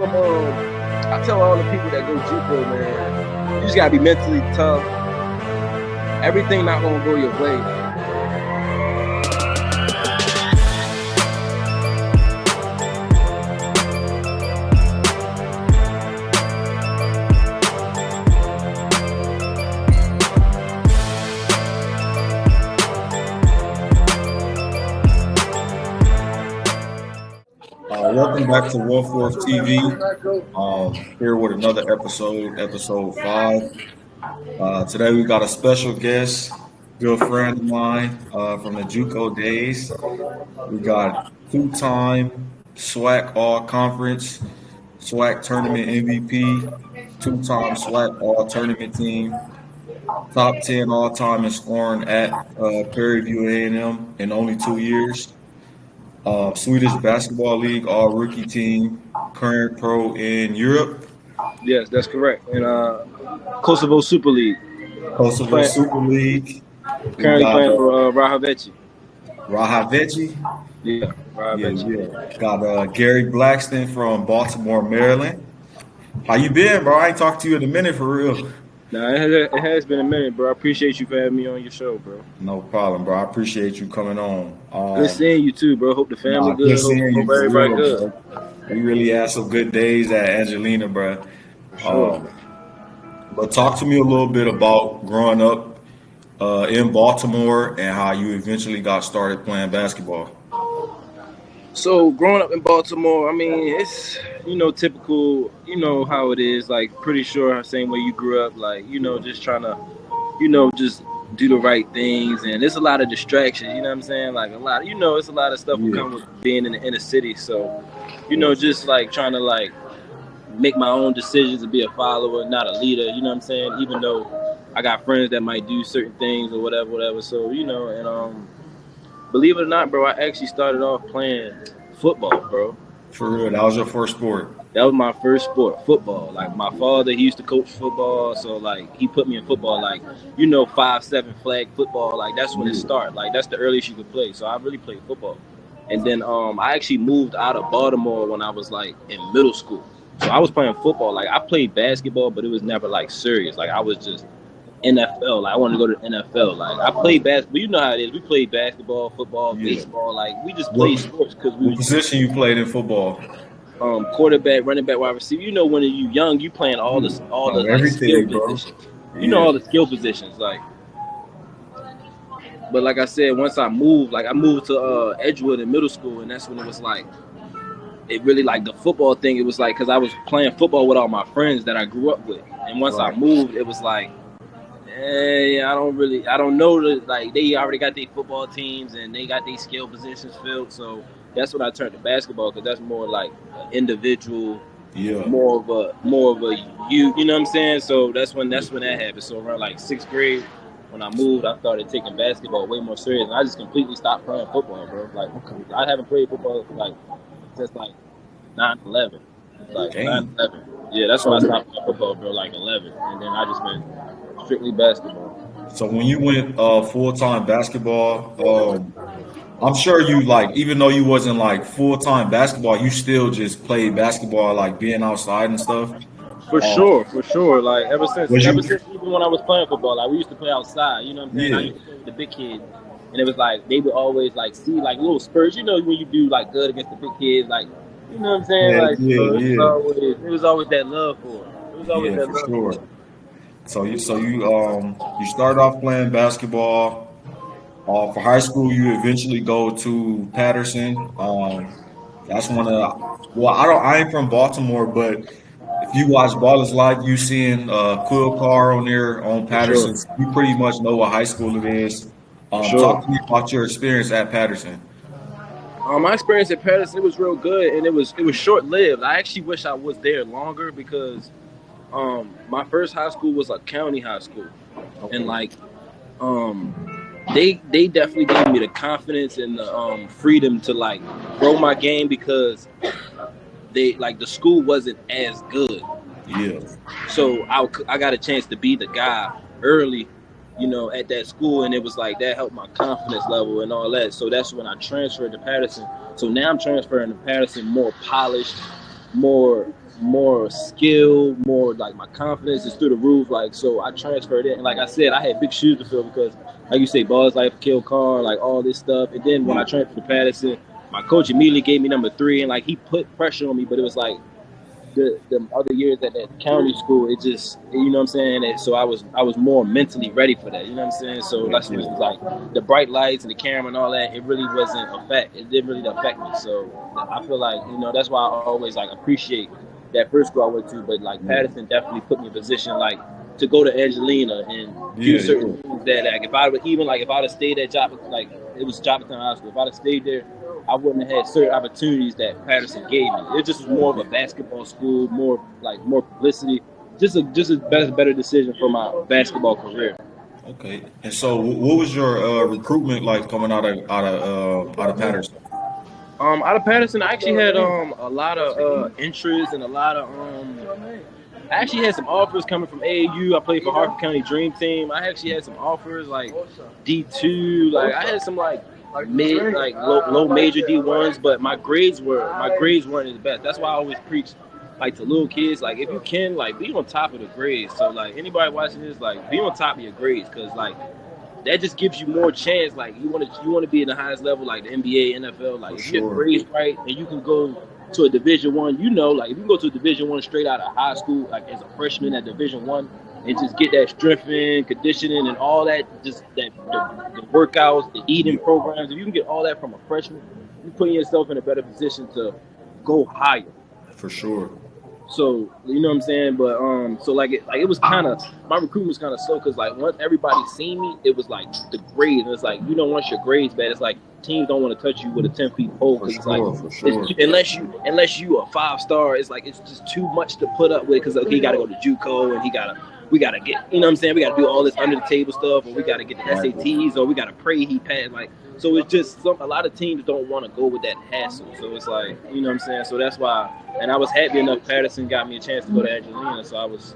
I tell all the people that go JUCO, man, you just gotta be mentally tough. Everything not gonna go your way. Welcome back to One Fourth TV. Here with another episode 5. Today we got a special guest, good friend of mine from the JUCO days. We got two-time SWAC All-Conference, SWAC Tournament MVP, two-time SWAC All-Tournament team, top 10 all-time in scoring at Prairie View A&M in only 2 years. Swedish Basketball League all-rookie team, current pro in Europe. Yes, that's correct. And Kosovo Super League. Super League. Currently playing for Rahaveci. Yeah, Rahaveci. Yeah. Got Gary Blackston from Baltimore, Maryland. How you been, bro? I ain't talked to you in a minute for real. Nah, it has been a minute, bro. I appreciate you for having me on your show, bro. No problem, bro. I appreciate you coming on. Good seeing you too, bro. Hope the family good. Hope everybody good. Bro. We really had some good days at Angelina, bro. Sure. But talk to me a little bit about growing up in Baltimore and how you eventually got started playing basketball. So growing up in Baltimore, I mean, it's, typical, how it is, like pretty sure same way you grew up, like, just trying to, just do the right things. And there's a lot of distractions, you know what I'm saying? Like a lot, it's a lot of stuff that comes with being in the inner city. So, just like trying to like make my own decisions and be a follower, not a leader, you know what I'm saying? Even though I got friends that might do certain things or whatever. So, and believe it or not, bro, I actually started off playing football, bro. For real, that was your first sport? That was my first sport, football. Like, my father, he used to coach football, so, like, he put me in football, like, 5-7 flag football. Like, that's when it started. Like, that's the earliest you could play. So I really played football. And then I actually moved out of Baltimore when I was, like, in middle school. So I was playing football. Like, I played basketball, but it was never, like, serious. Like, I was just NFL, like I wanted to go to the NFL. Like I played basketball, you know how it is. We played basketball, football, baseball. Like we just played sports because we. What position you played in football? Quarterback, running back, wide receiver. When you young, you playing all the everything, skill positions. All the skill positions. Like, but like I said, once I moved to Edgewood in middle school, and that's when it was like, it really like the football thing. It was like because I was playing football with all my friends that I grew up with, and once I moved, it was like. I don't know like they already got their football teams and they got their skill positions filled. So that's when I turned to basketball because that's more like an individual, more of a you know what I'm saying? So that's when that happened. So around like 6th grade, when I moved, I started taking basketball way more serious. And I just completely stopped playing football, bro. Like I haven't played football since 9/11. Like 9/11. Yeah, that's when I stopped playing football, bro. Like 11, and then I just been strictly basketball. So when you went full-time basketball, I'm sure you like, even though you wasn't like full-time basketball, you still just played basketball, like being outside and stuff. For sure. Like ever since even when I was playing football, like we used to play outside. You know what I'm saying? I used to play with the big kids, and it was like they would always like see like little spurts. When you do like good against the big kids, like you know what I'm saying? It was always that love for it. It was always that love for it. So you started off playing basketball. For high school, you eventually go to Patterson. That's one of I ain't from Baltimore, but if you watch Ball is Life, you seeing Quill Carr on there on Patterson. Sure. You pretty much know what high school it is. Talk to me about your experience at Patterson. My experience at Patterson, it was real good, and it was short lived. I actually wish I was there longer because. My first high school was a county high school, and like, they definitely gave me the confidence and the freedom to like grow my game because they like the school wasn't as good. Yeah. So I got a chance to be the guy early, at that school, and it was like that helped my confidence level and all that. So that's when I transferred to Patterson. So now I'm transferring to Patterson, more polished, more more skill, more like my confidence is through the roof. Like, so I transferred it, and like I said, I had big shoes to fill because, like you say, Buzz Life, Kill Car, like all this stuff. And then when I transferred to Patterson, my coach immediately gave me number 3, and like he put pressure on me, but it was like the other years at that county school, it just, you know what I'm saying? And so I was more mentally ready for that, you know what I'm saying? So that's what it was like, the bright lights and the camera and all that, it really wasn't it didn't really affect me. So I feel like, you know, that's why I always like appreciate that first school I went to, but like Patterson definitely put me in a position like to go to Angelina and do certain things that like if I'd have stayed at like it was Joppatown High School, if I'd have stayed there, I wouldn't have had certain opportunities that Patterson gave me. It just was more of a basketball school, more publicity. Just a better decision for my basketball career. Okay. And so, what was your recruitment like coming out of Patterson? Out of Patterson, I actually had a lot of interest and a lot of I actually had some offers coming from AAU. I played for Harford County Dream Team. I actually had some offers like D2. Like I had some like mid, like low major D1s, but my grades weren't the best. That's why I always preach like to little kids, like if you can, like be on top of the grades. So like anybody watching this, like be on top of your grades, because like that just gives you more chance. Like you want to be in the highest level, like the NBA, NFL. Like if your grades right, and you can go to a Division I. You know, like if you go to a Division I straight out of high school, like as a freshman at Division I, and just get that strengthening, conditioning, and all that, just that the workouts, the eating programs. If you can get all that from a freshman, you're putting yourself in a better position to go higher. For sure. So you know what I'm saying, but so like it was kind of, my recruitment was kind of slow because like once everybody seen me, it was like the grades, and it's like, you know, once your grades bad, it's like teams don't want to touch you with a 10-feet pole because it's like unless you a 5-star, it's like it's just too much to put up with because okay, he got to go to JUCO and we gotta get, you know what I'm saying, we gotta do all this under the table stuff, or we gotta get the SATs, or we gotta pray he passed. Like, so it's just a lot of teams don't want to go with that hassle. So it's like, you know what I'm saying. So that's why, and I was happy enough Patterson got me a chance to go to Angelina. So I was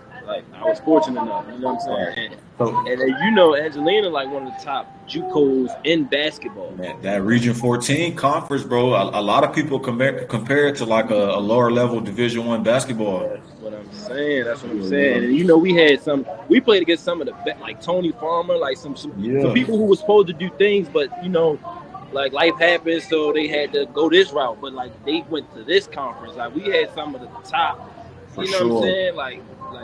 fortunate enough, you know what I'm saying. And you know, Angelina like one of the top JUCOs in basketball. Man, that Region 14 conference, bro. A lot of people compare it to like a lower level Division I basketball. That's what I'm saying. And you know, we played against some of the best, like Tony Farmer, like some people who were supposed to do things, but you know, like life happened, so they had to go this route. But like they went to this conference. Like we had some of the top. You know what I'm saying? Like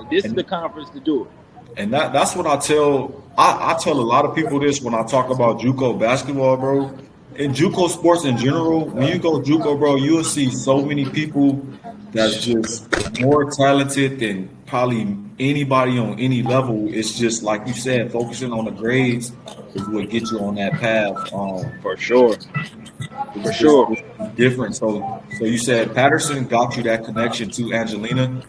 this is the conference to do it. And that's what I tell a lot of people this when I talk about JUCO basketball, bro. In JUCO sports in general, when you go JUCO, bro, you'll see so many people that's just more talented than probably anybody on any level. It's just like you said, focusing on the grades is what gets you on that path. For sure. It's different. So you said Patterson got you that connection to Angelina?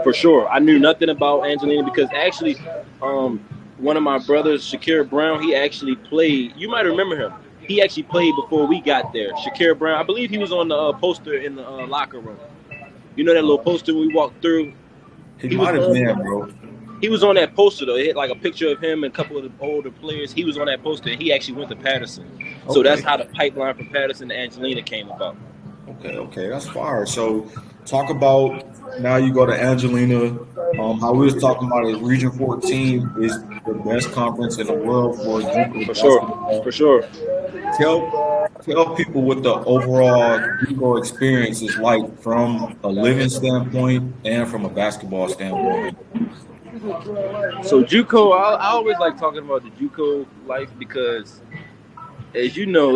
For sure. I knew nothing about Angelina because actually one of my brothers, Shakir Brown, he actually played. You might remember him. He actually played before we got there. Shakir Brown, I believe he was on the poster in the locker room. You know that little poster we walked through? He might have been, bro. He was on that poster, though. It had like a picture of him and a couple of the older players. He was on that poster, and he actually went to Patterson. Okay. So that's how the pipeline from Patterson to Angelina came about. Okay, that's fire. So talk about, now you go to Angelina. How we was talking about it, Region 14 is the best conference in the world for JUCO. For sure. Tell people what the overall JUCO experience is like from a living standpoint and from a basketball standpoint. So JUCO, I always like talking about the JUCO life because, as you know,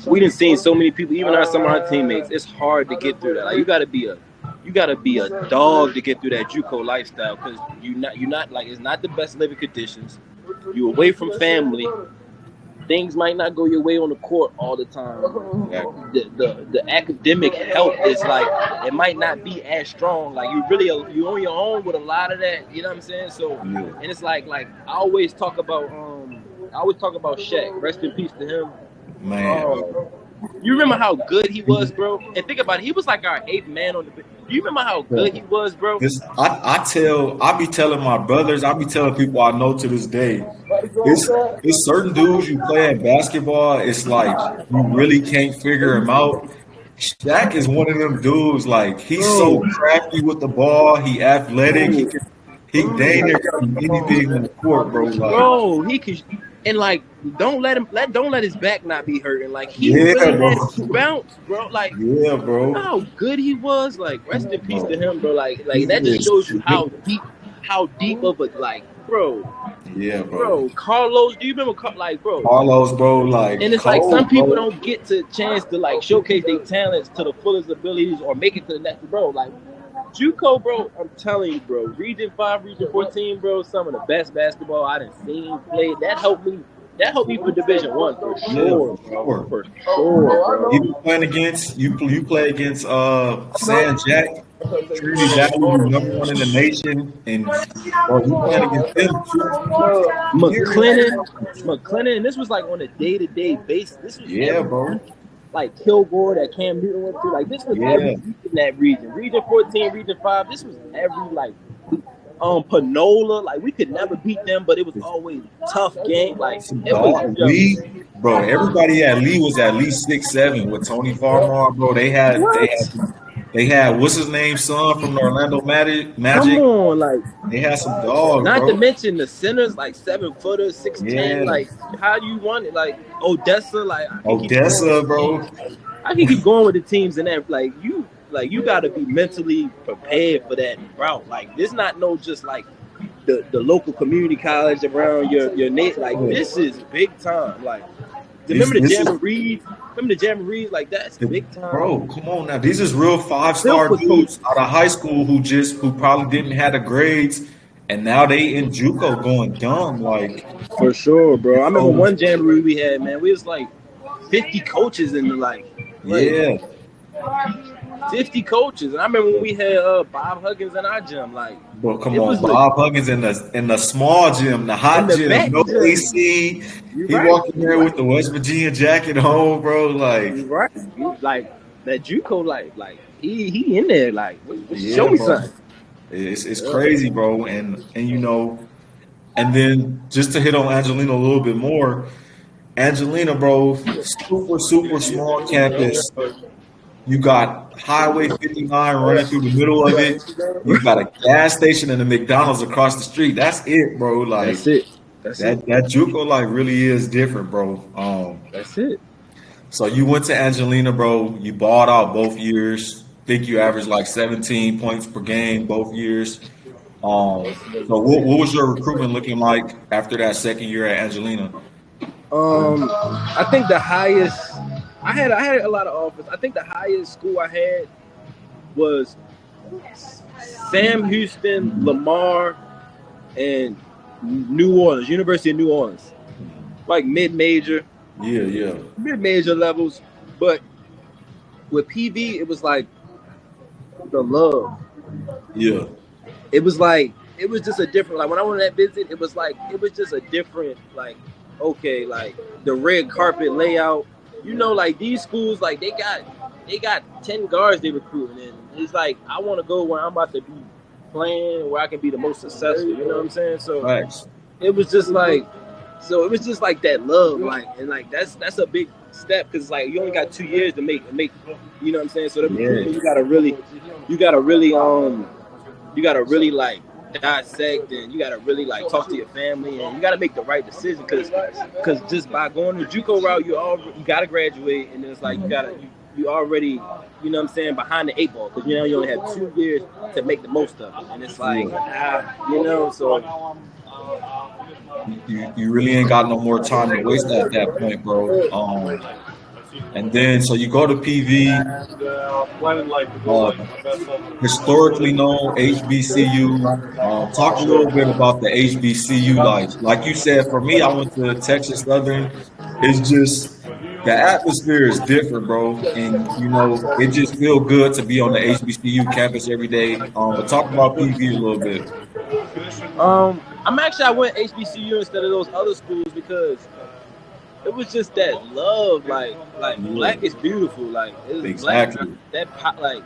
we done seen so many people, even some of our teammates. It's hard to get through that. Like you gotta be a dog to get through that JUCO lifestyle because you're not like, it's not the best living conditions. You're away from family. Things might not go your way on the court all the time. The academic help is like, it might not be as strong. Like you on your own with a lot of that. You know what I'm saying? So and it's like I always talk about Shaq. Rest in peace to him. Man. You remember how good he was, bro? And think about it, he was like our 8th man on the bench. You remember how good he was, bro? I be telling my brothers, I be telling people I know to this day, it's certain dudes you play at basketball, it's like you really can't figure them out. Shaq is one of them dudes. Like he's so crafty with the ball. He athletic. He dang near can do anything on the court, bro. Like, bro, he could, and like don't let his back not be hurting. Like he really had to bounce, bro. Like yeah, bro. How good he was. Like rest in peace to him, bro. Like that just shows you how deep of a bro. Yeah, bro. Carlos, do you remember Carlos, bro, like, and it's like some people don't get to chance to like showcase their talents to the fullest abilities or make it to the next, bro. Like JUCO, bro, I'm telling you, bro. Region 5, Region 14, bro, some of the best basketball I done seen played. That helped me for Division 1 for sure, bro. For sure, bro. You playing against you play against San Jack, Trinity Valley, number 1 in the nation, and bro, you playing against them too. McLennan, and this was like on a day-to-day basis. This was bro. Like Kilgore that Cam Newton went to. Like this was every week in that region. Region 14, Region 5. This was every Panola. Like we could never beat them, but it was always a tough game. Like it was Lee, bro. Everybody at Lee was at least 6'7" with Tony Farmar, bro. They had what's his name, son from the Orlando Magic. Come on, like they had some dogs. Not bro. to mention the centers, like 7-footers, 6'10". Like how do you want it? Like Odessa, bro. I can keep going with the teams and that. Like you got to be mentally prepared for that route. Like this not just like the local community college around your net. Like this is big time. Like remember the Jamboree? Like that's big time. Bro, come on now. These is real 5-star dudes out of high school who probably didn't have the grades, and now they in JUCO going dumb. Like for sure, bro. I remember one Jamboree we had, man. We was like 50 coaches in the 50 coaches, and I remember when we had Bob Huggins in our gym. Like, bro, come on, Bob Huggins in the small gym, the hot gym, no AC. He walked in there with the West Virginia jacket on, bro. Like, like that JUCO, like he in there. Like, show me something. It's crazy, bro, and and then just to hit on Angelina a little bit more, Angelina, bro, super small campus. You got Highway 59 running through the middle of it. You got a gas station and a McDonald's across the street. That's it, bro. Like that's it. That JUCO like really is different, bro. That's it. So you went to Angelina, bro. You balled out both years. I think you averaged like 17 points per game both years. So what was your recruitment looking like after that second year at Angelina? I think the highest. I had a lot of offers. I think the highest school I had was Sam Houston, Lamar, and New Orleans, University of New Orleans. Like mid-major. Yeah. Mid-major levels. But with PV, it was like the love. Yeah. It was just a different, like when I went on that visit, it was just a different, like, okay, like the red carpet layout. Like these schools, like they got 10 guards they recruiting, and it's like I want to go where I'm about to be playing, where I can be the most successful. You know what I'm saying? So it was just like that love, like, and like that's a big step because like you only got 2 years to make. You know what I'm saying? So you gotta really like dissect, and you gotta really like talk to your family, and you gotta make the right decision because just by going the JUCO route, you gotta graduate, and then it's like you already, you know what I'm saying, behind the 8 ball because you only have 2 years to make the most of it, and it's like so you really ain't got no more time to waste at that point, bro. And then, so you go to PV, historically known HBCU. Talk a little bit about the HBCU life. Like you said, for me, I went to Texas Southern. It's just the atmosphere is different, bro, and it just feels good to be on the HBCU campus every day. But talk about PV a little bit. I went HBCU instead of those other schools because it was just that love, like black is beautiful, like it's exactly black, that like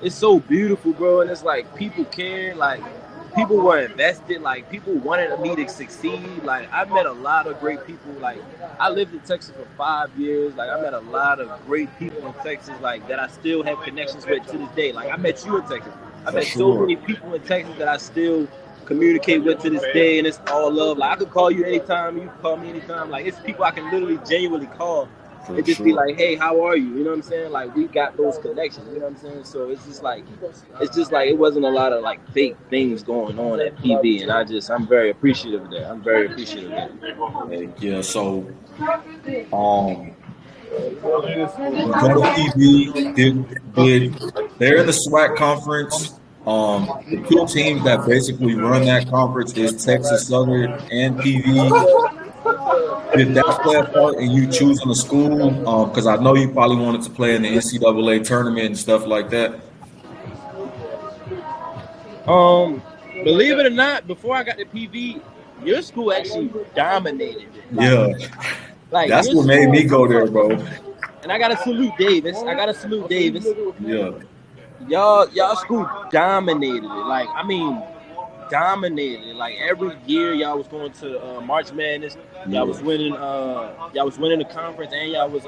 it's so beautiful, bro, and it's like people care, like people were invested. Like people wanted me to succeed. Like I met a lot of great people. Like I lived in Texas for 5 years. Like I met a lot of great people in Texas. Like that I still have connections with to this day. Like I met you in Texas. I met so many people in Texas that I still communicate with to this day, and it's all love. Like I could call you anytime, you can call me anytime. Like it's people I can literally genuinely call and just be like, hey, how are you? You know what I'm saying? Like we got those connections, you know what I'm saying? So it's just like it wasn't a lot of like fake things going on at PV, and I'm very appreciative of that. I'm very appreciative of that. Yeah, so you go to PV, they're in the SWAC conference. The two teams that basically run that conference is Texas Southern and PV. Did that play a part in you choosing a school? Because I know you probably wanted to play in the NCAA tournament and stuff like that. Believe it or not, before I got to PV, your school actually dominated it. Like, like that's what made me go there, bro. And I gotta salute Davis. Yeah. Y'all school dominated it. Like, I mean, dominated it. Like every year y'all was going to March Madness. Y'all was winning the conference, and y'all was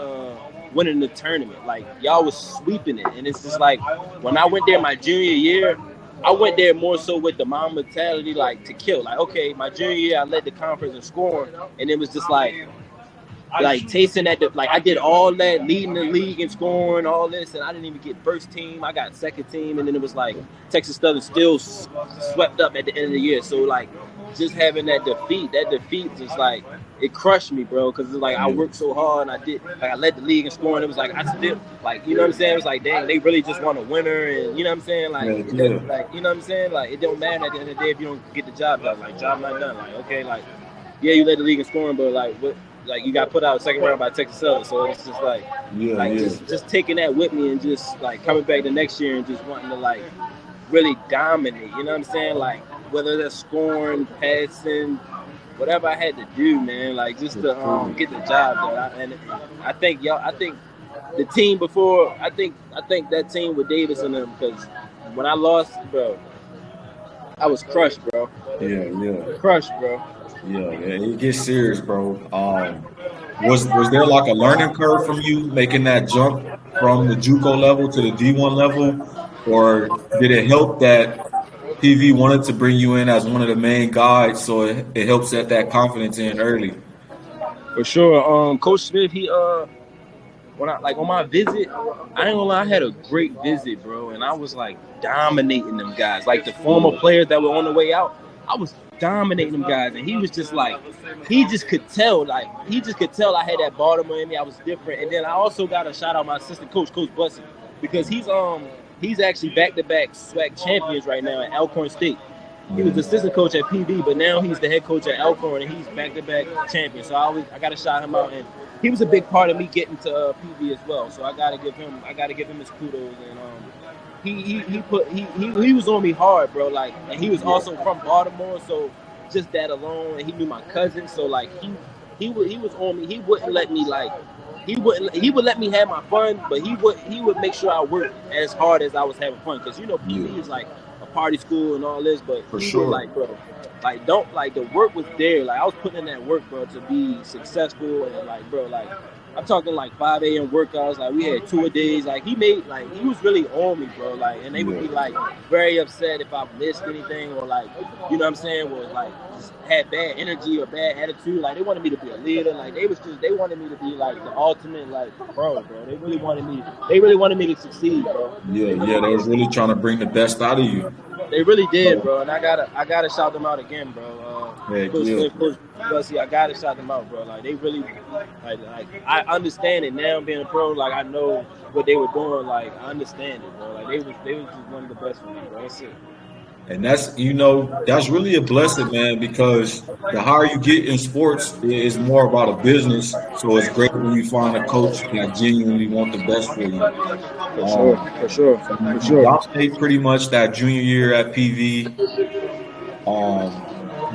winning the tournament. Like y'all was sweeping it. And it's just like when I went there my junior year, I went there more so with the mom mentality, like to kill. Like, okay, my junior year I led the conference in scoring, and it was just like tasting that, like I did all that, leading the league and scoring, all this, and I didn't even get first team. I got second team, and then it was like Texas Southern still swept up at the end of the year. So like just having that defeat just like it crushed me, bro, because it's like I worked so hard and I led the league in scoring. It was like I still, like, you know what I'm saying? It was like, dang, they really just want a winner, and you know what I'm saying? Like, like, you know what I'm saying? Like it don't matter at the end of the day if you don't get the job done. Like job not done. Like, okay, like yeah, you led the league in scoring, but like what? Like you got put out second round by Texas Southern, so it's just like, just taking that with me and just like coming back the next year and just wanting to like really dominate. You know what I'm saying? Like whether that's scoring, passing, whatever I had to do, man. Like just to get the job done. And I think the team before, I think that team with Davis and them, because when I lost, bro, I was crushed, bro. Yeah. Crushed, bro. Yeah, it gets serious, bro. Was there like a learning curve from you making that jump from the JUCO level to the D1 level, or did it help that PV wanted to bring you in as one of the main guys, so it helps set that confidence in early? For sure. Coach Smith, he when I like on my visit, I ain't gonna lie, I had a great visit, bro, and I was like dominating them guys, like the former players that were on the way out. I was dominating them guys, and he was just like, he just could tell I had that Baltimore in me. I was different. And then I also got to shout out my assistant coach, Coach Bussey, because he's actually back-to-back SWAC champions right now at Alcorn State. He was assistant coach at PV, but now he's the head coach at Alcorn, and he's back-to-back champion. So I got to shout him out, and he was a big part of me getting to PV as well. So I got to give him his kudos. And he was on me hard, bro. Like, and he was also from Baltimore, so just that alone, and he knew my cousin, so like he was on me. He wouldn't let me he would let me have my fun, but he would make sure I worked as hard as I was having fun, because you know PV is like a party school and all this, but he was like, bro, like don't, like the work was there. Like I was putting in that work, bro, to be successful, and like, bro, like I'm talking like 5 a.m. workouts. Like we had 2 a days. Like he was really on me, bro. Like, and they would be like very upset if I missed anything, or like, you know what I'm saying, was like just had bad energy or bad attitude. Like they wanted me to be a leader. Like they wanted me to be like the ultimate, like, bro. They really wanted me to succeed, bro. Yeah. They was really trying to bring the best out of you. They really did, bro. And I gotta shout them out again, bro. Coach Bussey, I gotta shout them out, bro. Like they really, like I understand it now being a pro. Like I know what they were doing. Like I understand it, bro. Like they was just one of the best for me, bro. That's it. And that's really a blessing, man, because the higher you get in sports, it's more about a business. So it's great when you find a coach that genuinely want the best for you. For sure. Y'all played pretty much that junior year at PV.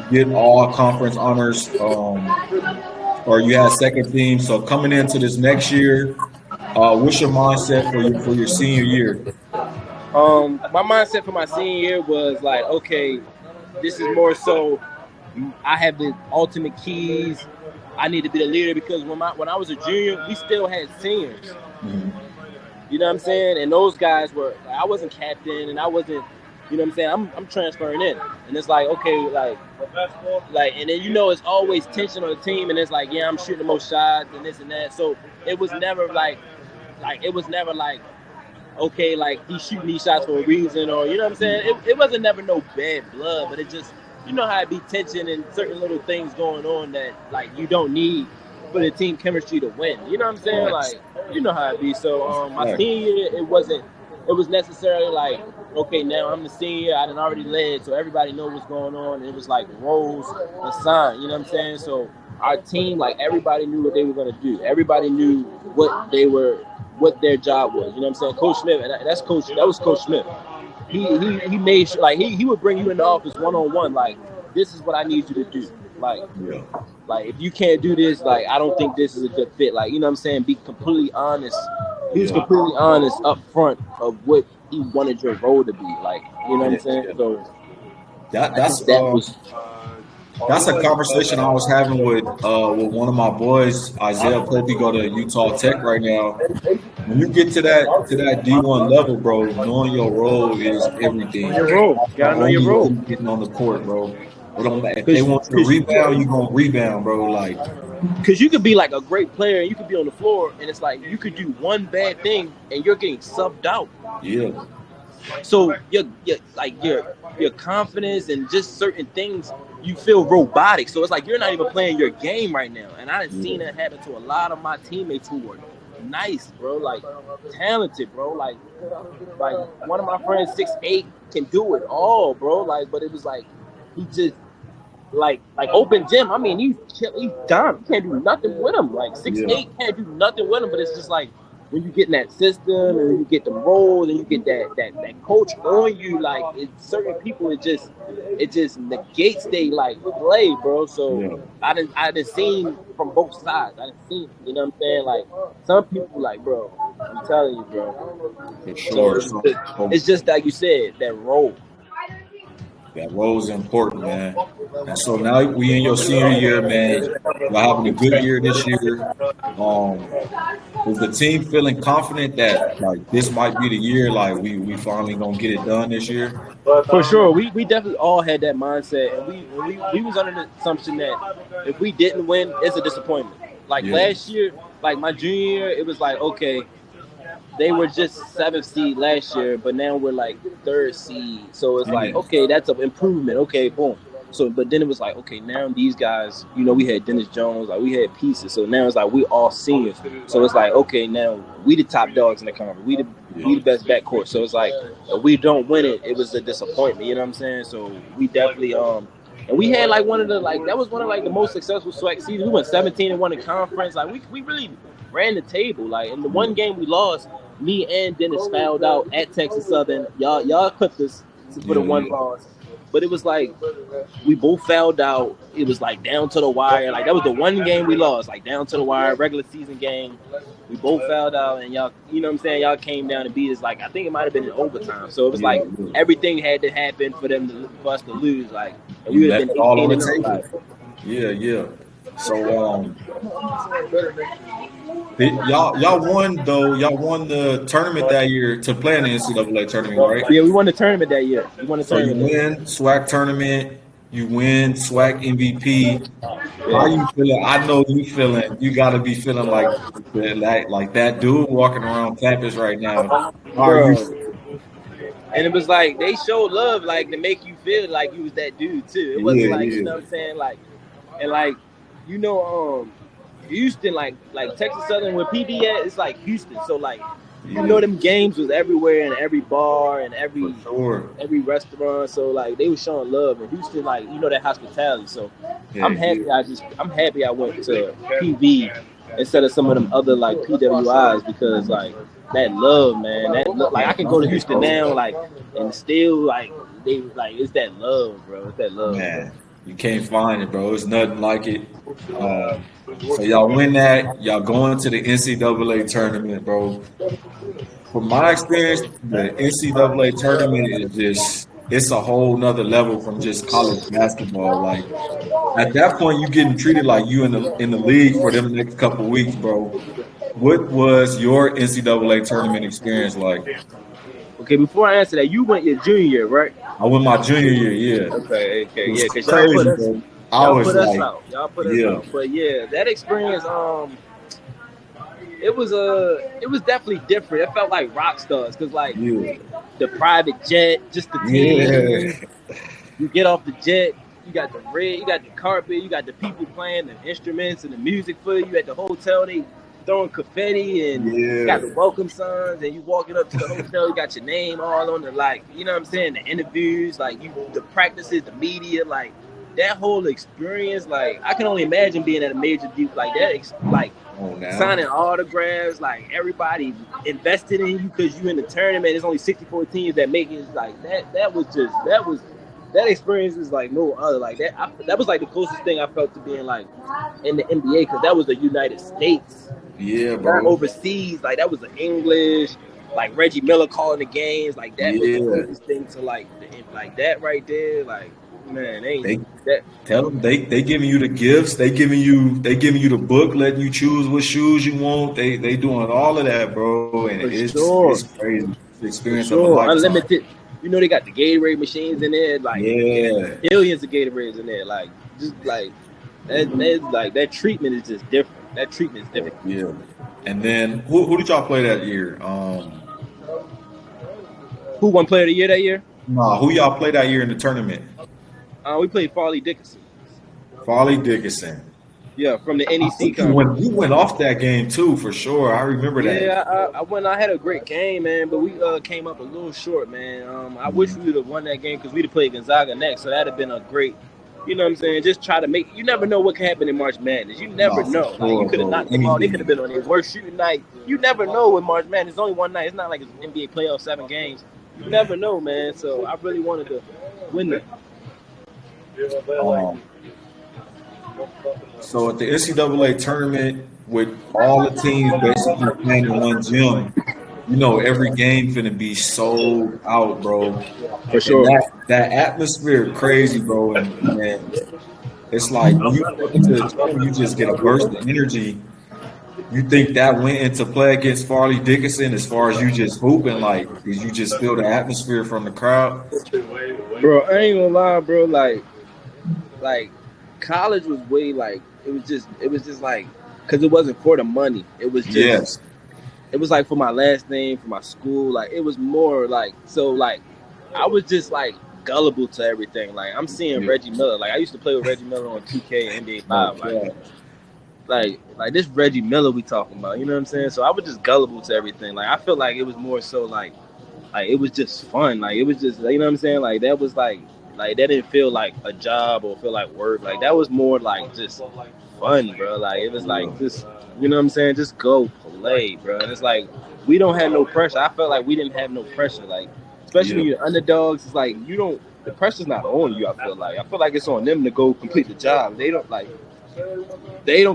Get all conference honors, or you had second team. So coming into this next year, what's your mindset for your senior year? My mindset for my senior year was like, okay, this is more so I have the ultimate keys. I need to be the leader because when I was a junior, we still had seniors. Mm-hmm. You know what I'm saying? And those guys were, I wasn't captain and I wasn't, you know what I'm saying? I'm transferring in. And it's like, okay, like, and then, it's always tension on the team. And it's like, yeah, I'm shooting the most shots and this and that. So it was never like, okay, like he's shooting these shots for a reason or, you know what I'm saying? It wasn't never no bad blood, but it just, you know how it be tension and certain little things going on that, like, you don't need for the team chemistry to win. You know what I'm saying? Like, you know how it be. So my senior year, it was necessarily like, okay, now I'm the senior. I done already led, so everybody knows what's going on. And it was like roles assigned. You know what I'm saying? So our team, like, everybody knew what they were going to do. Everybody knew what their job was. You know what I'm saying? Coach Smith, and that was Coach Smith. He made sure, like, he would bring you in the office one-on-one, like, this is what I need you to do. Like, like, if you can't do this, like, I don't think this is a good fit. Like, you know what I'm saying? Be completely honest. He was completely honest up front of what he wanted your role to be. Like, you know what I'm saying? So that's a conversation I was having with one of my boys, Isaiah Pledge. Go to Utah Tech right now. When you get to that D1 level, bro, knowing your role is everything. Your role, you gotta know your role. Getting on the court, bro. If they want you to rebound, you gonna rebound, bro. Like, because you could be like a great player and you could be on the floor, and it's like you could do one bad thing and you're getting subbed out. Yeah. So your confidence and just certain things, you feel robotic. So it's like you're not even playing your game right now. And I've seen that happen to a lot of my teammates who were nice, bro, like talented, bro. Like one of my friends, 6'8", can do it all, bro. Like, but it was like he just like open gym. I mean, he's done. You can't do nothing with him. Like 6'8" can't do nothing with him. But it's just like when you get in that system and when you get the roles and you get that coach on you, like it's certain people, it just negates they like play, bro. So I done seen from both sides. I done seen, you know what I'm saying? Like some people, like, bro, I'm telling you, bro. For sure. So it's just like you said, that role. That role is important, man. And so now we in your senior year, man. You're having a good year this year. Is the team feeling confident that, like, this might be the year, like, we finally gonna get it done this year? For sure. We definitely all had that mindset, and we was under the assumption that if we didn't win, it's a disappointment. Like last year, like my junior year, it was like, okay, they were just 7th seed last year, but now we're like 3rd seed. So it's like, okay, that's an improvement. Okay, boom. So, but then it was like, okay, now these guys, you know, we had Dennis Jones, like we had pieces. So now it's like we all seniors. So it's like, okay, now we the top dogs in the conference. We the best backcourt. So it's like, if we don't win it, it was a disappointment. You know what I'm saying? So we definitely and we had like that was one of like the most successful SWAC seasons. We went 17-1 in conference. Like we really ran the table. Like in the one game we lost, me and Dennis fouled out at Texas Southern. Y'all clipped us for the one loss. But it was like we both fouled out. It was like down to the wire. Like that was the one game we lost, like down to the wire, regular season game. We both fouled out, and y'all, you know what I'm saying? Y'all came down and beat us. Like I think it might have been in overtime. So it was like everything had to happen for us to lose. Like and we would have been all on the table. Yeah. So y'all won the tournament that year to play in the NCAA tournament, right? Yeah, we won the tournament that year. You win SWAC tournament, you win SWAC MVP. How you feeling? I know you feeling. You got to be feeling like that dude walking around campus right now. How are you? And it was like they showed love, like to make you feel like you was that dude too. It wasn't you know what I'm saying, like, and like, you know, Houston, like Texas Southern, where PD at, it's like Houston. So like, you know, them games was everywhere in every bar and every restaurant. So like, they were showing love. And Houston, like, you know, that hospitality. So I'm happy. I'm happy I went to PV instead of some of them other like PWIs because like that love, man. Like I can go to Houston now, like, and still like they like it's that love, bro. It's that love, man. Bro. You can't find it, bro. It's nothing like it. So y'all win that. Y'all going to the NCAA tournament, bro. From my experience, the NCAA tournament is just it's a whole nother level from just college basketball. Like at that point, you getting treated like you in the league for them next couple of weeks, bro. What was your NCAA tournament experience like? Okay, before I answer that, you went your junior year, right? I went my junior year, yeah. Okay, It was yeah, because crazy, bro. I y'all was put us like, out. Y'all put us yeah, out. But yeah, that experience, it was definitely different. It felt like rock stars because like yeah, the private jet, just the team. yeah, You get off the jet, you got the red, you got the carpet, you got the people playing the instruments and the music for you at the hotel. They throwing confetti and you got the yeah. welcome signs and you walking up to the hotel, you got your name all on the like, you know what I'm saying? The interviews, like the practices, the media, like that whole experience, like I can only imagine being at a major deep like that, like signing autographs, like everybody invested in you because you in the tournament. There's only 64 teams that make it. Like that experience is like no other. Like that was like the closest thing I felt to being like in the NBA because that was the United States. Yeah, bro. Not overseas, like that was the English, like Reggie Miller calling the games, like that was the closest thing to like that right there. Like man, that. Tell them they giving you the gifts. They giving you the book, letting you choose what shoes you want. They doing all of that, bro. And it's crazy. It's the experience of a lifetime. Unlimited. You know they got the Gatorade machines in there, like billions of Gatorades in there, like just like that treatment is just different. That treatment is different. Yeah. And then who did y'all play that year? Who won Player of the Year that year? Nah, who y'all played that year in the tournament? We played Farley Dickinson. Farley Dickinson. Yeah, from the NEC conference. You went off that game too, for sure. I remember that. Yeah, I had a great game, man, but we came up a little short, man. I wish we would have won that game because we'd have played Gonzaga next, so that'd have been a great. You know what I'm saying? Just try to make. You never know what can happen in March Madness. You never know. Like, you could have knocked them out. They could have been on their worst shooting night. You never know with March Madness. It's only one night. It's not like it's NBA playoff 7 games. You never know, man. So I really wanted to win that. So at the NCAA tournament, with all the teams basically playing in one gym, you know every game finna be sold out, bro. For sure. That atmosphere crazy, bro. And it's like when you go into the tournament, you just get a burst of energy. You think that went into play against Farley Dickinson as far as you just hooping, like, did you just feel the atmosphere from the crowd? Bro, I ain't gonna lie, bro. Like college was way like it was just like because it wasn't for the money. It was just it was like for my last name, for my school. Like it was more like so like I was just like gullible to everything. Like I'm seeing Reggie Miller. Like I used to play with Reggie Miller on 2K and NBA 5. Like this Reggie Miller we talking about. You know what I'm saying? So I was just gullible to everything. Like I felt like it was more so like it was just fun. Like it was just you know what I'm saying? Like that was like that didn't feel like a job or feel like work. Like that was more like just fun, bro. Like it was like just you know what I'm saying? Just go play, bro. And it's like we don't have no pressure. I felt like we didn't have no pressure. Like especially when you're underdogs, it's like the pressure's not on you. I feel like it's on them to go complete the job. They don't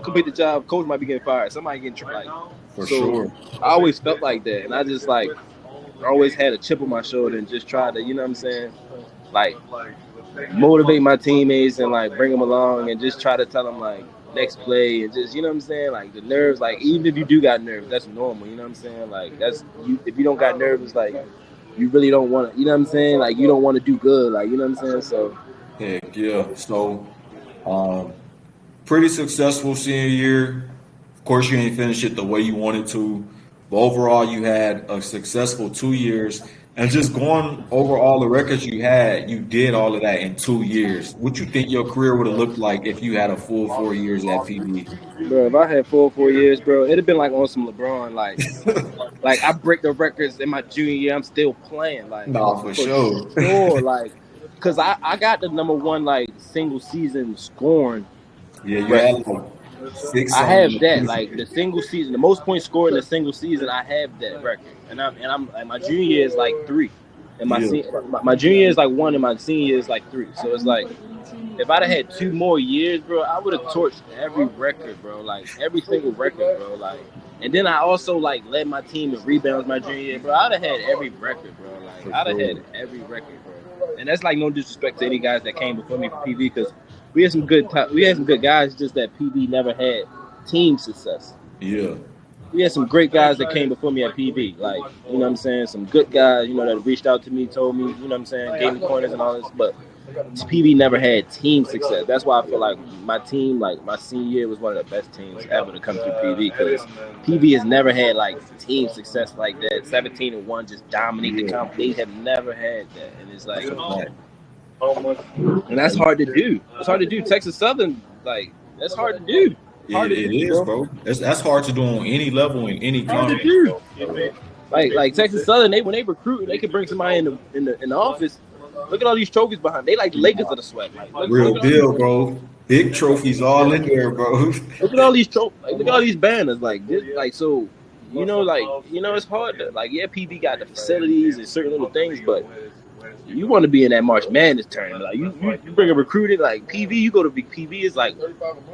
complete the job. Coach might be getting fired. Somebody getting like for sure. I always felt like that, and I just like always had a chip on my shoulder and just tried to, you know what I'm saying, like motivate my teammates and like bring them along and just try to tell them like next play and just you know what I'm saying, like the nerves. Like even if you do got nerves, that's normal. You know what I'm saying? Like that's you. If you don't got nerves, it's like you really don't want to. You know what I'm saying? Like you don't want to do good. Like you know what I'm saying? So heck yeah. So pretty successful senior year. Of course, you ain't finished it the way you wanted to, but overall, you had a successful 2 years. And just going over all the records you had, you did all of that in 2 years. What you think your career would have looked like if you had a full 4 years at PB? Bro, if I had 4 years, bro, it'd have been like on some LeBron, like I break the records in my junior year. I'm still playing, like for sure, like because I got the number 1 like single season scoring. Yeah, you had like 6. I have that, like the single season, the most points scored in a single season. I have that record, and I'm my junior year is like 3, and my junior year is like 1, and my senior year is like 3. So it's like if I'd have had 2 more years, bro, I would have torched every record, bro, like every single record, bro, like. And then I also like led my team in rebounds my junior year, bro. I'd have had every record, bro. Like I'd have had every record, bro. And that's like no disrespect to any guys that came before me for PV, because we had some good guys, just that PV never had team success. Yeah. We had some great guys that came before me at PV, like, you know what I'm saying, some good guys, you know, that reached out to me, told me, you know what I'm saying, gave me pointers and all this, but PV never had team success. That's why I feel like my team, like my senior year, was one of the best teams ever to come through PV, because PV has never had like team success like that. 17-1, just dominate the comp. They have never had that, and it's like, and that's hard to do. It's hard to do. Texas Southern, like, that's hard to do. It is, bro. That's hard to do on any level in any conference. Like Texas Southern, when they recruit, they can bring somebody in the office. Look at all these trophies behind. They like Lakers of the SWAC. Like, real deal, bro. Big trophies all in there, bro. Look at all these trophies. Like, look at all these banners. Like this, like, so, you know, it's hard to, like, yeah, PV got the facilities and certain little things, but you want to be in that March Madness tournament. Like, you bring a recruited, like PV, you go to big PV, it's like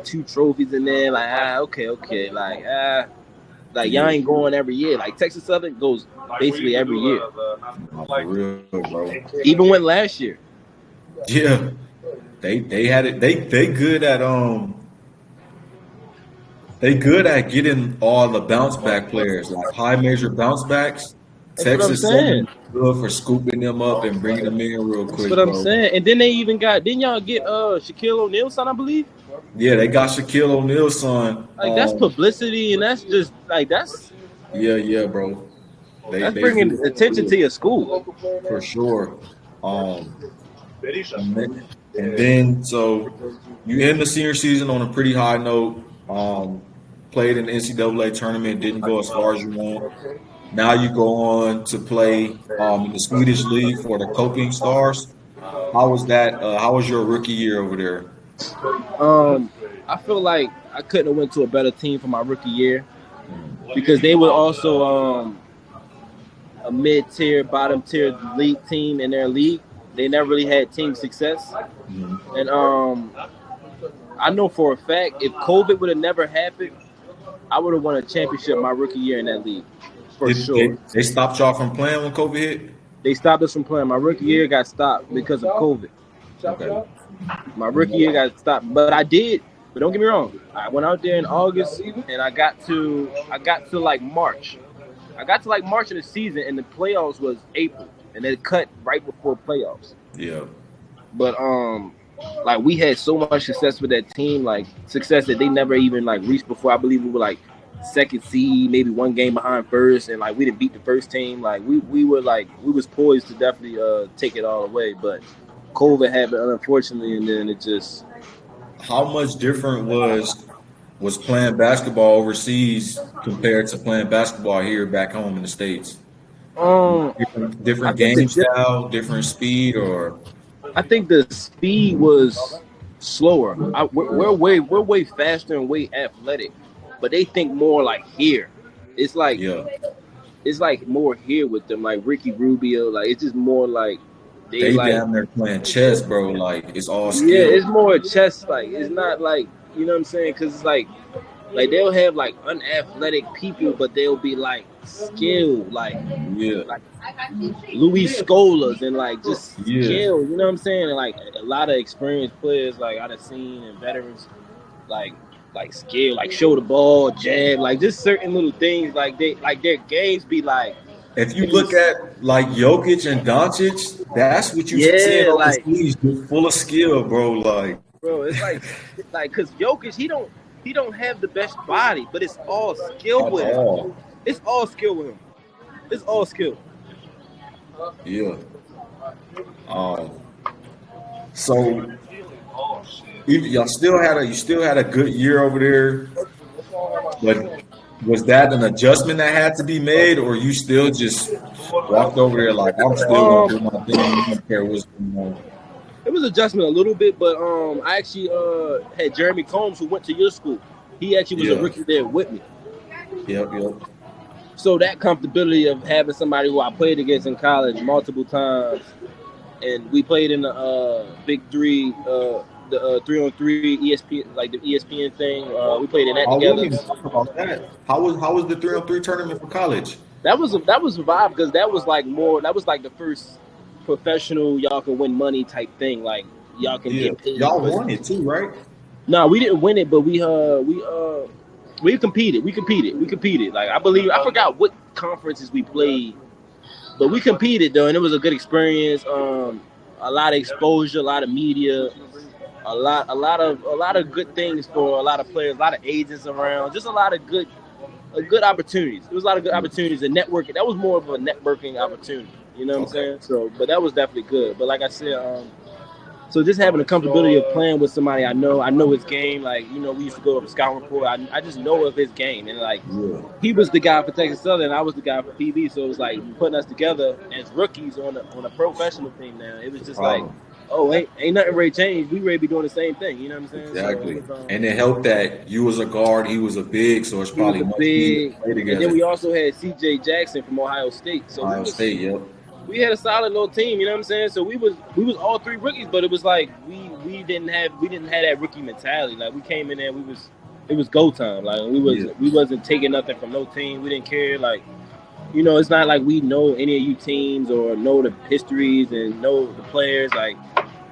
2 trophies in there. Like, okay, like y'all ain't going every year. Like Texas Southern goes basically every year. Real, bro. Even went last year. Yeah, they had it. They good at They good at getting all the bounce back players, like high major bounce backs. Texas Southern good for scooping them up and bringing them in real quick. That's what I'm saying. And then they even didn't y'all get Shaquille O'Neal's son, I believe? Yeah, they got Shaquille O'Neal's son. Like, that's publicity, and that's just like that's. Yeah, bro. That's bringing attention to your school for sure. And then so you end the senior season on a pretty high note. Played in the NCAA tournament, didn't go as far as you want. Now you go on to play in the Swedish League for the Coping Stars. How was that? How was your rookie year over there? I feel like I couldn't have went to a better team for my rookie year, because they were also a mid-tier, bottom-tier league team in their league. They never really had team success. And I know for a fact, if COVID would have never happened, I would have won a championship my rookie year in that league, for sure. They stopped y'all from playing when COVID hit? They stopped us from playing. My rookie year got stopped because of COVID. Okay. My rookie year got stopped, but I did. But don't get me wrong. I went out there in August, and I got to like March. I got to like March of the season, and the playoffs was April, and it cut right before playoffs. Yeah. But like, we had so much success with that team, like success that they never even like reached before. I believe we were like second seed, maybe one game behind first, and like we didn't beat the first team. Like we was poised to definitely take it all away, but COVID happened, unfortunately, and then it just. How much different was playing basketball overseas compared to playing basketball here back home in the States? Different game style, different speed, or? I think the speed was slower. We're way faster and way athletic, but they think more like here. It's like it's like more here with them, like Ricky Rubio. Like, it's just more like. They like, down there playing chess, bro. Like, it's all skill. Yeah, it's more chess. Like, it's not like, you know what I'm saying? Because it's like they'll have like unathletic people, but they'll be like skilled, like Luis Scolas and like just skill. You know what I'm saying? And like a lot of experienced players, like I've seen, and veterans, like skill, like show the ball, jab, like just certain little things. Like their games be like. If you look at like Jokic and Doncic, that's what you see overseas, full of skill, bro. Like, bro, it's like because Jokic, he don't have the best body, but it's all skill with him. It's all skill with him. It's all skill. Yeah. So you still had a good year over there, but. Was that an adjustment that had to be made, or you still just walked over there like, I'm still going to do my thing, I don't care what's going on? It was adjustment a little bit, but I actually had Jeremy Combs, who went to your school. He actually was a rookie there with me. Yep. So that comfortability of having somebody who I played against in college multiple times, and we played in the Big Three, the 3-on-3 ESPN, like the ESPN thing. We played in that together. We talk about that. How was the 3-on-3 tournament for college? That was a vibe, because that was like the professional, y'all can win money type thing. Like y'all can get paid. Y'all won it too, right? No, we didn't win it, but we competed. We competed. Like I I forgot what conferences we played, but we competed though, and it was a good experience. A lot of exposure, a lot of media, a lot of good things for a lot of players, a lot of agents around, just a lot of good opportunities. It was a lot of good opportunities and networking. That was more of a networking opportunity. You know what I'm saying? So, but that was definitely good. But like I said, so just having the comfortability of playing with somebody I know his game. Like, you know, we used to go to scouting report. I just know of his game. And like, he was the guy for Texas Southern, and I was the guy for PB. So it was like putting us together as rookies on a professional team now. It was just like, oh, ain't nothing really changed. We ready to be doing the same thing. You know what I'm saying? Exactly. So and it helped that you was a guard, he was a big, so it's probably much easier to play together. And then we also had CJ Jackson from Ohio State. So we had a solid little team, you know what I'm saying? So we was all three rookies, but it was like we didn't have that rookie mentality. Like we came in there, it was go time. Like we wasn't taking nothing from no team. We didn't care. Like, you know, it's not like we know any of you teams or know the histories and know the players. Like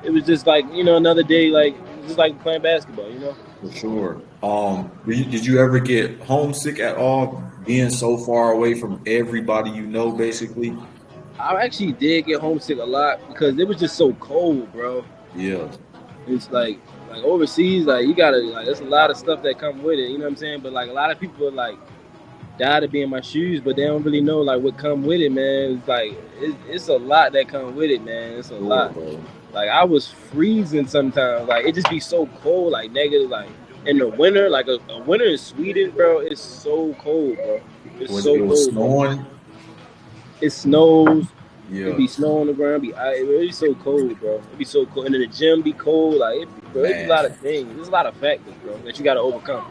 it was just like, you know, another day, like just like playing basketball, you know. For sure. Did you ever get homesick at all, being so far away from everybody you know, basically? I actually did get homesick a lot because it was just so cold, bro. Yeah. It's like overseas, like you gotta, like, there's a lot of stuff that come with it, you know what I'm saying? But like a lot of people are like die to be in my shoes, but they don't really know like what come with it, man. It's like it's a lot that come with it, man. It's a lot. Bro. Like I was freezing sometimes. Like it just be so cold, like negative, like in the winter, like a winter in Sweden, bro. It's so cold, bro. It's so cold. Snowing? Bro. It snows. Yeah. It be snow on the ground. It be so cold, bro. It be so cold, and then the gym be cold. Like it be a lot of things. There's a lot of factors, bro, that you got to overcome.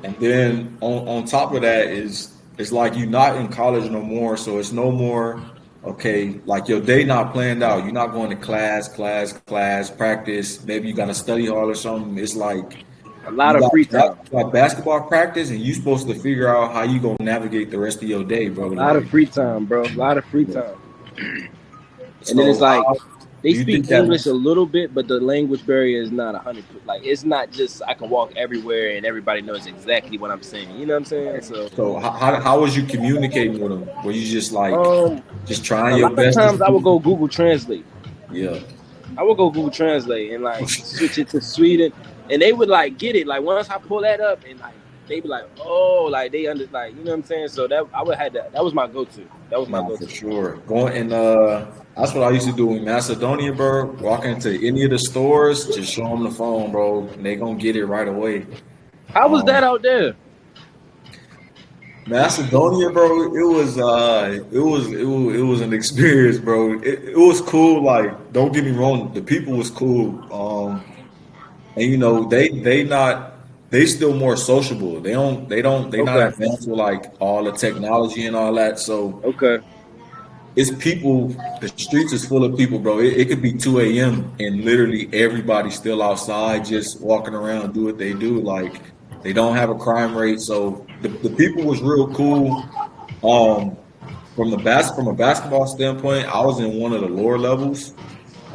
And then on top of that it's like you're not in college no more, so it's no more. Okay, like your day not planned out. You're not going to class, practice. Maybe you got to study hard or something. It's like a lot of free time. Like basketball practice, and you're supposed to figure out how you gonna navigate the rest of your day, bro. A lot of free time, bro. A lot of free time. And then it's like they speak English a little bit, but the language barrier is not 100%. Like it's not just I can walk everywhere and everybody knows exactly what I'm saying. You know what I'm saying? So how was you communicating with them? Were you just like just trying your best? Sometimes I would go Google Translate. Yeah. I would go Google Translate and like switch it to Sweden, and they would like get it. Like once I pull that up, and like they be like, oh, like they under, like, you know what I'm saying. So that I would have that. That was my go-to. That was my go-to for sure. Going and that's what I used to do in Macedonia, bro. Walking into any of the stores, just show them the phone, bro, and they gonna get it right away. How was that out there? Macedonia, bro, it was an experience, bro. It was cool. Like, don't get me wrong, the people was cool. And you know, they still more sociable. They not advanced with like all the technology and all that. So it's people. The streets is full of people, bro. It could be 2 a.m. and literally everybody's still outside, just walking around, do what they do. Like, they don't have a crime rate. So the people was real cool. From a basketball standpoint, I was in one of the lower levels.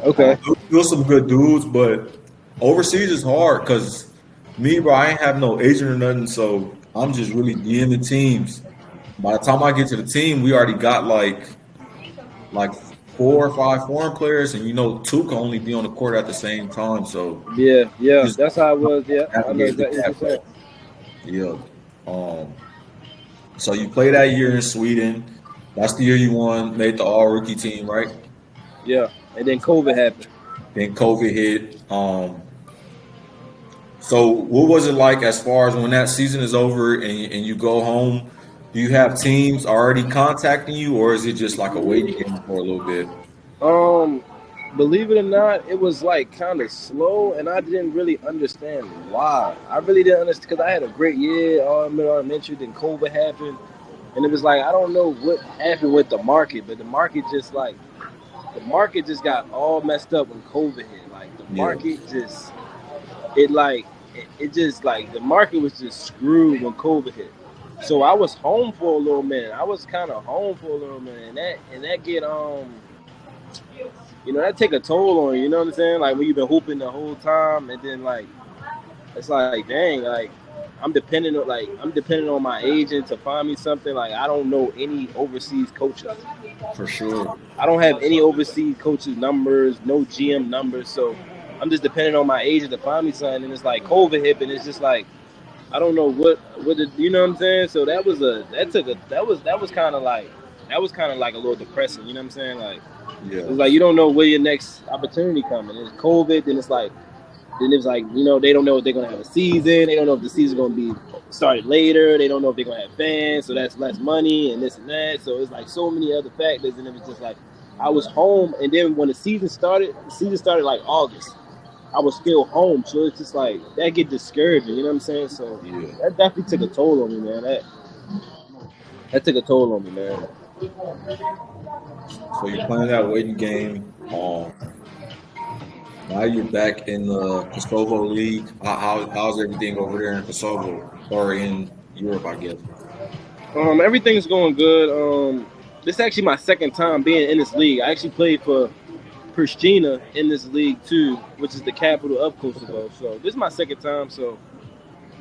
Okay. There was some good dudes, but overseas is hard because me, bro, I ain't have no agent or nothing, so I'm just really DMing teams. By the time I get to the team, we already got like 4 or 5 foreign players, and you know, 2 can only be on the court at the same time. So yeah, that's how it was. Yeah, I know exactly. Yeah. So you played that year in Sweden. That's the year you won, made the all-rookie team, right? Yeah, and then COVID happened. Then COVID hit. So what was it like as far as when that season is over and you go home? Do you have teams already contacting you, or is it just like a waiting game for a little bit? Believe it or not, it was like kind of slow, and I didn't really understand why. I really didn't understand because I had a great year, elementary, then COVID happened, and it was like I don't know what happened with the market, but the market just got all messed up when COVID hit. Like the market the market was just screwed when COVID hit. So I was home for a little minute. And that get you know, that take a toll on you. You know what I'm saying? Like when you've been hooping the whole time, and then like it's like, dang, like I'm dependent on my agent to find me something. Like I don't know any overseas coaches. For sure. I don't have any overseas coaches' numbers, no GM numbers, so I'm just dependent on my agent to find me something. And it's like COVID hit, and it's just like I don't know what you know what I'm saying. So that was kind of like a little depressing. You know what I'm saying? Like it's like you don't know where your next opportunity coming. It's COVID, then it's like you know they don't know if they're gonna have a season. They don't know if the season's gonna be started later. They don't know if they're gonna have fans, so that's less money and this and that. So it's like so many other factors, and it was just like I was home, and then when the season started like August. I was still home, so it's just like that get discouraging. You know what I'm saying? So that definitely took a toll on me, man. That took a toll on me, man. So you're playing that waiting game. Now you're back in the Kosovo League. How's everything over there in Kosovo or in Europe, I guess? Everything's going good. This is actually my second time being in this league. I actually played for Pristina in this league too, which is the capital of Kosovo. So this is my second time. So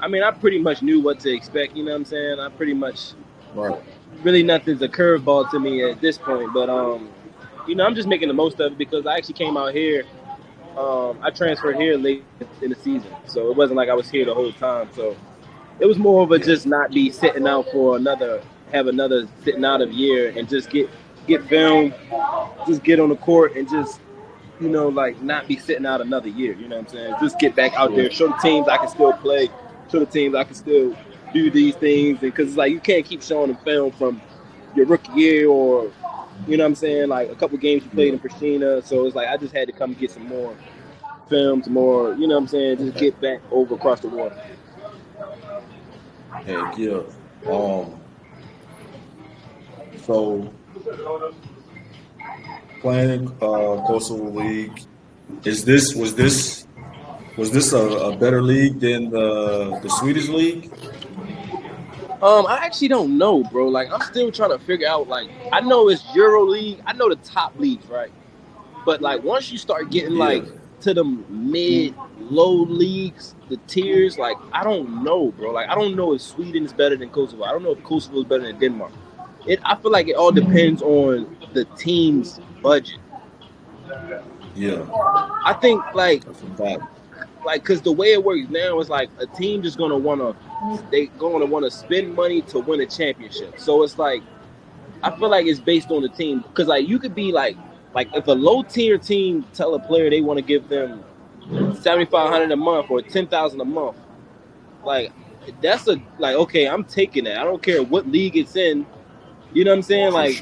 I mean, I pretty much knew what to expect. You know what I'm saying? I pretty much really nothing's a curveball to me at this point. But you know, I'm just making the most of it because I actually came out here. I transferred here late in the season, so it wasn't like I was here the whole time. So it was more of a just not be sitting out for another sitting out of year and just get film, just get on the court and just. You know, like not be sitting out another year. You know what I'm saying? Just get back out there, show the teams I can still play, show the teams I can still do these things. And because it's like you can't keep showing them film from your rookie year or, you know what I'm saying, like a couple games you played in Pristina. So it's like I just had to come get some more film, some more, you know what I'm saying, just get back over across the water. Heck yeah. So playing Kosovo League, was this a better league than the Swedish league? I actually don't know, bro. Like I'm still trying to figure out. Like I know it's Euro League. I know the top leagues, right? But like once you start getting like to the mid-low leagues, the tiers, like I don't know, bro. Like I don't know if Sweden is better than Kosovo. I don't know if Kosovo is better than Denmark. I feel like it all depends on the team's budget. Yeah. I think like because the way it works now is like a team just gonna wanna spend money to win a championship. So it's like I feel like it's based on the team because like you could be like if a low tier team tell a player they want to give them $7,500 a month or $10,000 a month, like that's okay, I'm taking that. I don't care what league it's in. You know what I'm saying? Like,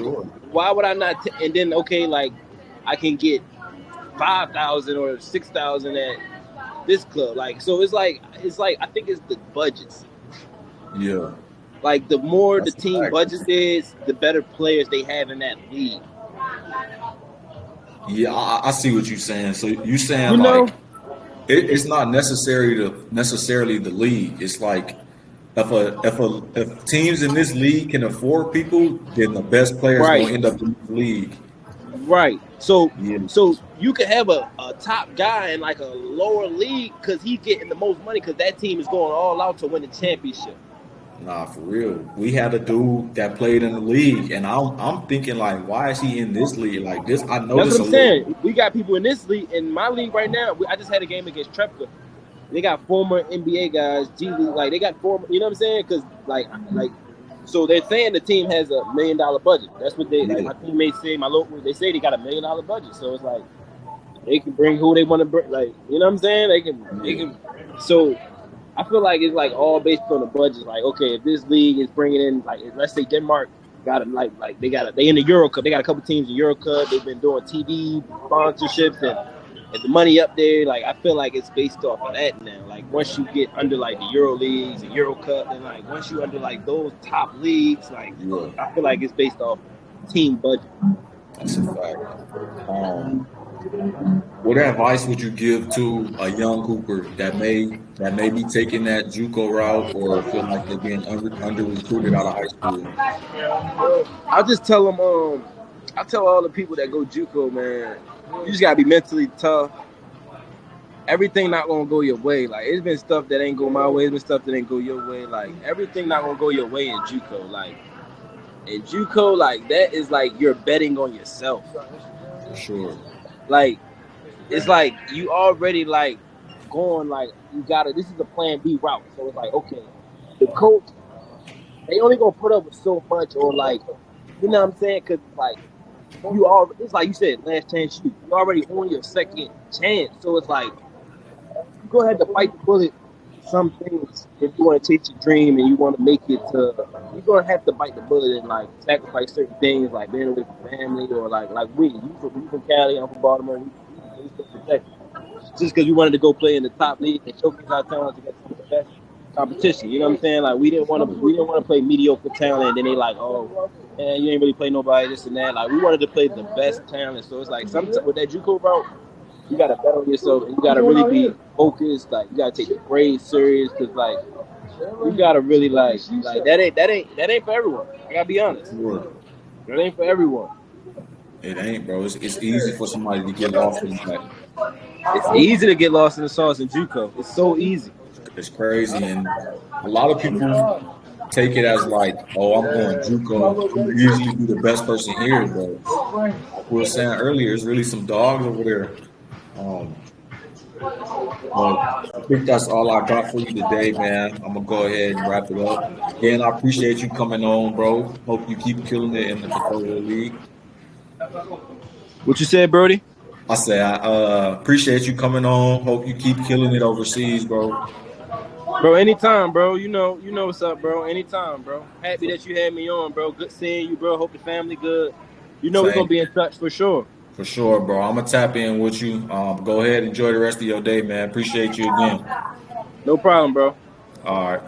why would I not? And then like I can get 5,000 or 6,000 at this club. Like, so it's like I think it's the budgets. Yeah. Like the more the team budget is, the better players they have in that league. Yeah, I see what you're saying. So you're saying it's not necessarily the league. It's like if teams in this league can afford people, then the best players will end up in the league. Right. So you could have a top guy in like a lower league because he's getting the most money because that team is going all out to win the championship. Nah, for real. We had a dude that played in the league, and I'm thinking like, why is he in this league like this? I know that's what I'm saying. We got people in this league. In my league right now, I just had a game against Trepka. They got former NBA guys, G League, like they got former. You know what I'm saying? Because like, so they're saying the team has $1 million budget. That's what they. Like, my teammates say. They say they got $1 million budget. So it's like they can bring who they want to bring. Like, you know what I'm saying? They can. So I feel like it's like all based on the budget. Like, okay, if this league is bringing in, like, let's say Denmark got it, they in the Euro Cup. They got a couple teams in Euro Cup. They've been doing TV sponsorships and the money up there. Like, I feel like it's based off of that now. Like, once you get under like the Euro leagues, the Euro Cup, and like once you under like those top leagues, like I feel like it's based off team budget. That's a fact. What advice would you give to a young hooper that may be taking that JUCO route or feel like they're being under recruited out of high school? I'll just tell them. I tell all the people that go JUCO, man, you just gotta be mentally tough. Everything not gonna go your way. Like it's been stuff that ain't go my way. It's been stuff that ain't go your way. Like everything not gonna go your way in JUCO. Like in JUCO, like that is like you're betting on yourself. For sure. Like it's like you already like going like you gotta. This is a plan B route. So it's like okay, the coach they only gonna put up with so much or like you know what I'm saying? Cause like you all it's like you said last chance shoot. You already on your second chance. So it's like. You go ahead to fight the bullet. Some things, if you want to chase your dream and you want to make it to, you're gonna have to bite the bullet and like sacrifice certain things, like being away from family or like we. You from Cali, I'm from Baltimore. We still protect just because we wanted to go play in the top league and showcase our talents against some of the best competition. You know what I'm saying? Like we didn't want to play mediocre talent. And then they like, oh, man, you ain't really play nobody this and that. Like we wanted to play the best talent. So it's like sometimes with that JUCO route. You gotta bet on yourself, and you gotta really be focused. Like you gotta take your grades serious, cause like you gotta really like that ain't for everyone. I gotta be honest. Sure. That ain't for everyone. It ain't, bro. It's easy for somebody to get lost in that. It's easy to get lost in the sauce in JUCO. It's so easy. It's crazy, and a lot of people take it as like, oh, I'm going JUCO. You usually be the best person here, but like we were saying earlier, there's really some dogs over there. But I think that's all I got for you today, man. I'm gonna go ahead and wrap it up. Again, I appreciate you coming on, bro. Hope you keep killing it in the Dakota League. What you said, Brody? I said I appreciate you coming on. Hope you keep killing it overseas, bro. Bro, anytime, bro. You know what's up, bro. Anytime, bro. Happy that you had me on, bro. Good seeing you, bro. Hope the family good. You know we're gonna be in touch for sure. For sure, bro. I'm gonna tap in with you. Go ahead, enjoy the rest of your day, man. Appreciate you again. No problem, bro. All right.